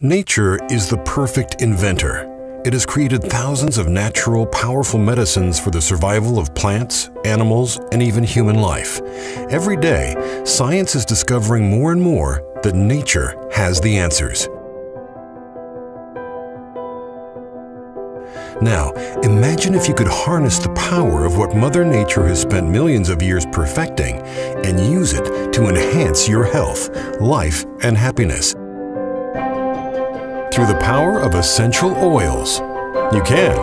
Nature is the perfect inventor. It has created thousands of natural, powerful medicines for the survival of plants, animals, and even human life. Every day, science is discovering more and more that nature has the answers. Now, imagine if you could harness the power of what Mother Nature has spent millions of years perfecting and use it to enhance your health, life, and happiness. Through the power of essential oils, you can.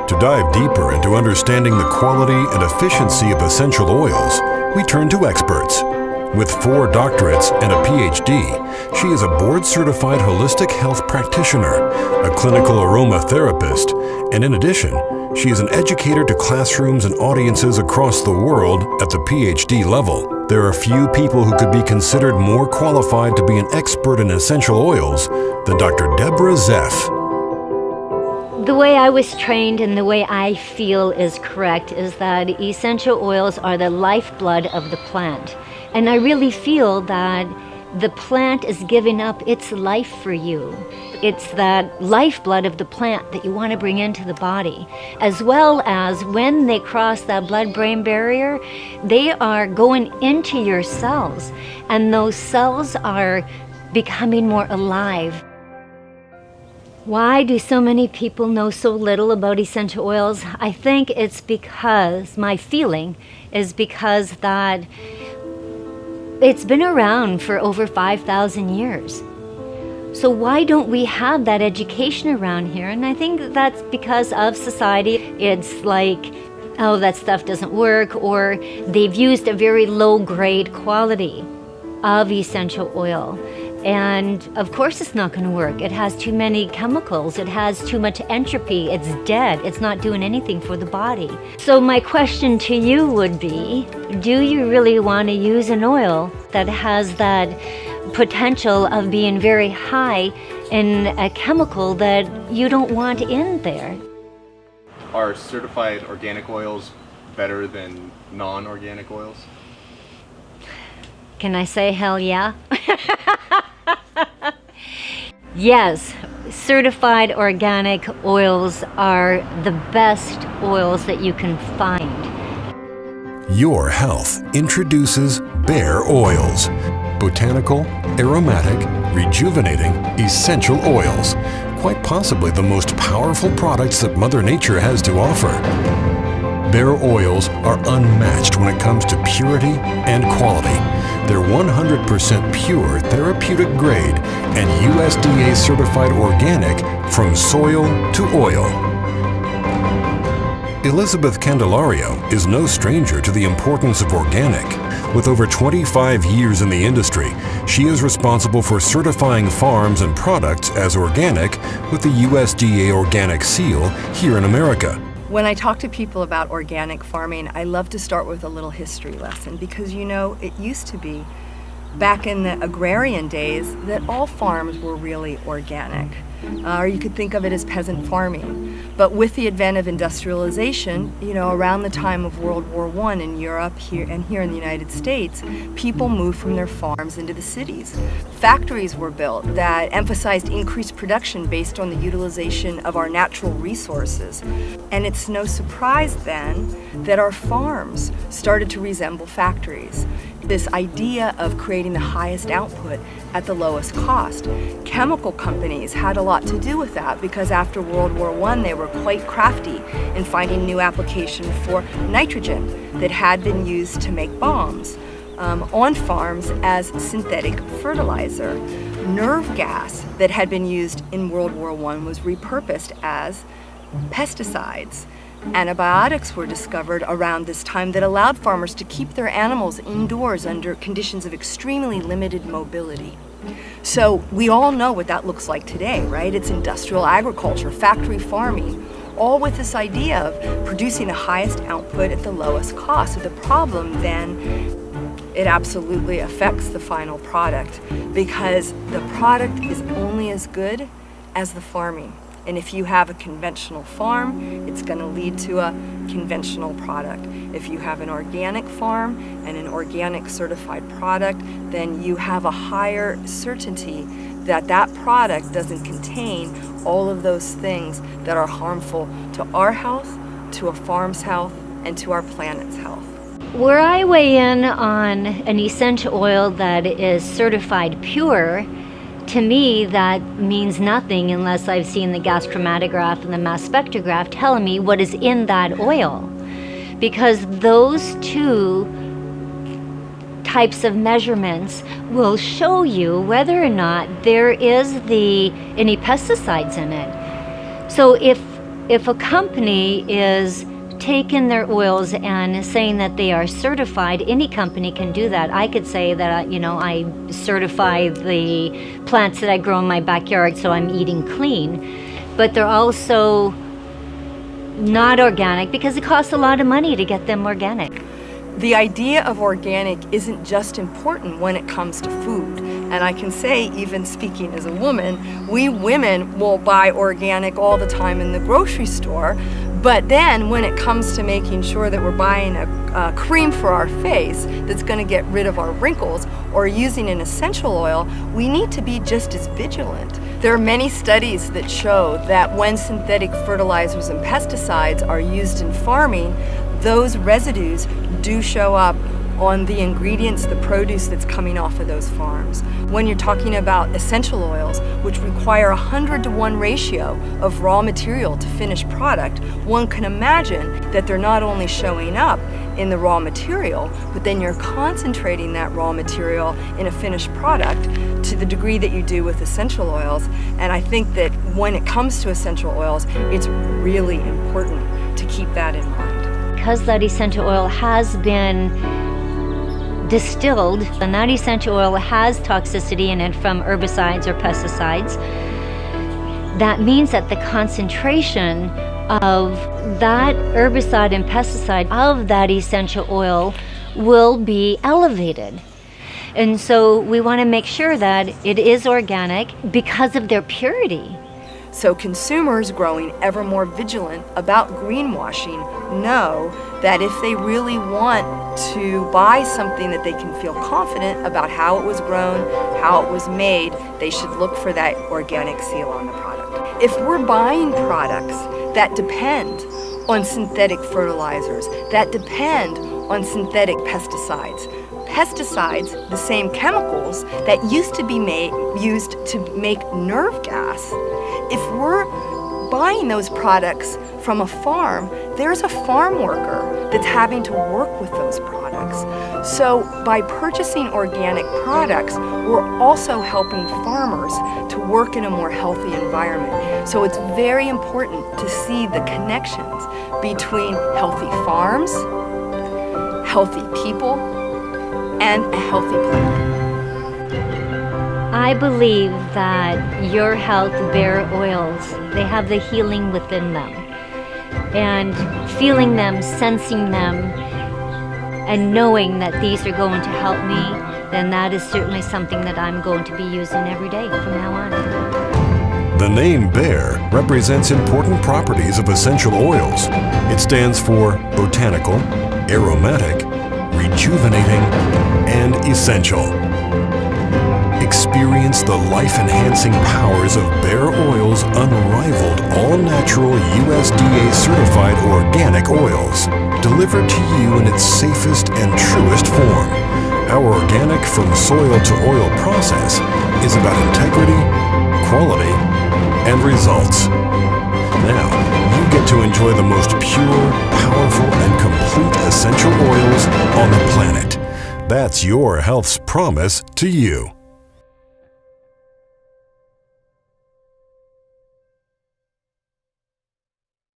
To dive deeper into understanding the quality and efficiency of essential oils, we turn to experts. With 4 doctorates and a PhD, she is a board-certified holistic health practitioner, a clinical aromatherapist, and in addition, she is an educator to classrooms and audiences across the world at the PhD level. There are few people who could be considered more qualified to be an expert in essential oils than Dr. Deborah Zeff. The way I was trained and the way I feel is correct is that essential oils are the lifeblood of the plant. And I really feel that the plant is giving up its life for you. It's that lifeblood of the plant that you want to bring into the body, as well as when they cross that blood-brain barrier, they are going into your cells, and those cells are becoming more alive. Why do so many people know so little about essential oils? I think it's because, my feeling is because that it's been around for over 5,000 years. So why don't we have that education around here? And I think that's because of society. It's like, oh, that stuff doesn't work, or they've used a very low grade quality of essential oil. And of course it's not going to work. It has too many chemicals. It has too much entropy. It's dead. It's not doing anything for the body. So my question to you would be, do you really want to use an oil that has that potential of being very high in a chemical that you don't want in there? Are certified organic oils better than non-organic oils? Can I say hell yeah? Yes, certified organic oils are the best oils that you can find. YOR Health introduces B.A.R.E. oils. Botanical, aromatic, rejuvenating, essential oils. Quite possibly the most powerful products that Mother Nature has to offer. B.A.R.E. oils are unmatched when it comes to purity and quality. They're 100% pure, therapeutic grade, and USDA certified organic from soil to oil. Elizabeth Candelario is no stranger to the importance of organic. With over 25 years in the industry, she is responsible for certifying farms and products as organic with the USDA Organic seal here in America. When I talk to people about organic farming, I love to start with a little history lesson because, you know, it used to be back in the agrarian days that all farms were really organic. Or you could think of it as peasant farming. But with the advent of industrialization, you know, around the time of World War I in Europe here in the United States, people moved from their farms into the cities. Factories were built that emphasized increased production based on the utilization of our natural resources. And it's no surprise then that our farms started to resemble factories. This idea of creating the highest output at the lowest cost. Chemical companies had a lot to do with that because after World War I they were quite crafty in finding new application for nitrogen that had been used to make bombs on farms as synthetic fertilizer. Nerve gas that had been used in World War I was repurposed as pesticides. Antibiotics were discovered around this time that allowed farmers to keep their animals indoors under conditions of extremely limited mobility. So we all know what that looks like today, right? It's industrial agriculture, factory farming, all with this idea of producing the highest output at the lowest cost. So the problem then, it absolutely affects the final product because the product is only as good as the farming. And if you have a conventional farm, it's going to lead to a conventional product. If you have an organic farm and an organic certified product, then you have a higher certainty that that product doesn't contain all of those things that are harmful to our health, to a farm's health, and to our planet's health. Where I weigh in on an essential oil that is certified pure, to me that means nothing unless I've seen the gas chromatograph and the mass spectrograph telling me what is in that oil. Because those two types of measurements will show you whether or not there is any pesticides in it. So if a company is taking their oils and saying that they are certified, any company can do that. I could say that I certify the plants that I grow in my backyard, so I'm eating clean, but they're also not organic because it costs a lot of money to get them organic. The idea of organic isn't just important when it comes to food. And I can say, even speaking as a woman, we women will buy organic all the time in the grocery store. But then when it comes to making sure that we're buying a cream for our face that's going to get rid of our wrinkles, or using an essential oil, we need to be just as vigilant. There are many studies that show that when synthetic fertilizers and pesticides are used in farming, those residues do show up on the ingredients, the produce that's coming off of those farms. When you're talking about essential oils, which require a 100-to-1 ratio of raw material to finished product, one can imagine that they're not only showing up in the raw material, but then you're concentrating that raw material in a finished product to the degree that you do with essential oils. And I think that when it comes to essential oils, it's really important to keep that in mind. Because that essential oil has been distilled, and that essential oil has toxicity in it from herbicides or pesticides, that means that the concentration of that herbicide and pesticide of that essential oil will be elevated. And so we want to make sure that it is organic because of their purity. So consumers growing ever more vigilant about greenwashing know that if they really want to buy something that they can feel confident about how it was grown, how it was made, they should look for that organic seal on the product. If we're buying products that depend on synthetic fertilizers, that depend on synthetic pesticides, the same chemicals that used to be used to make nerve gas, if we're buying those products from a farm, there's a farm worker that's having to work with those products. So by purchasing organic products, we're also helping farmers to work in a more healthy environment. So it's very important to see the connections between healthy farms, healthy people, and a healthy planet. I believe that YOR Health BARE oils, they have the healing within them. And feeling them, sensing them, and knowing that these are going to help me, then that is certainly something that I'm going to be using every day from now on. The name BARE represents important properties of essential oils. It stands for botanical, aromatic, rejuvenating, and essential. Experience the life-enhancing powers of BARE oils' unrivaled, all-natural USDA certified organic oils, delivered to you in its safest and truest form. Our organic from soil to oil process is about integrity, quality, and results. Now, you get to enjoy the most pure, powerful, and complete essential oils on the planet. That's YOR Health's promise to you.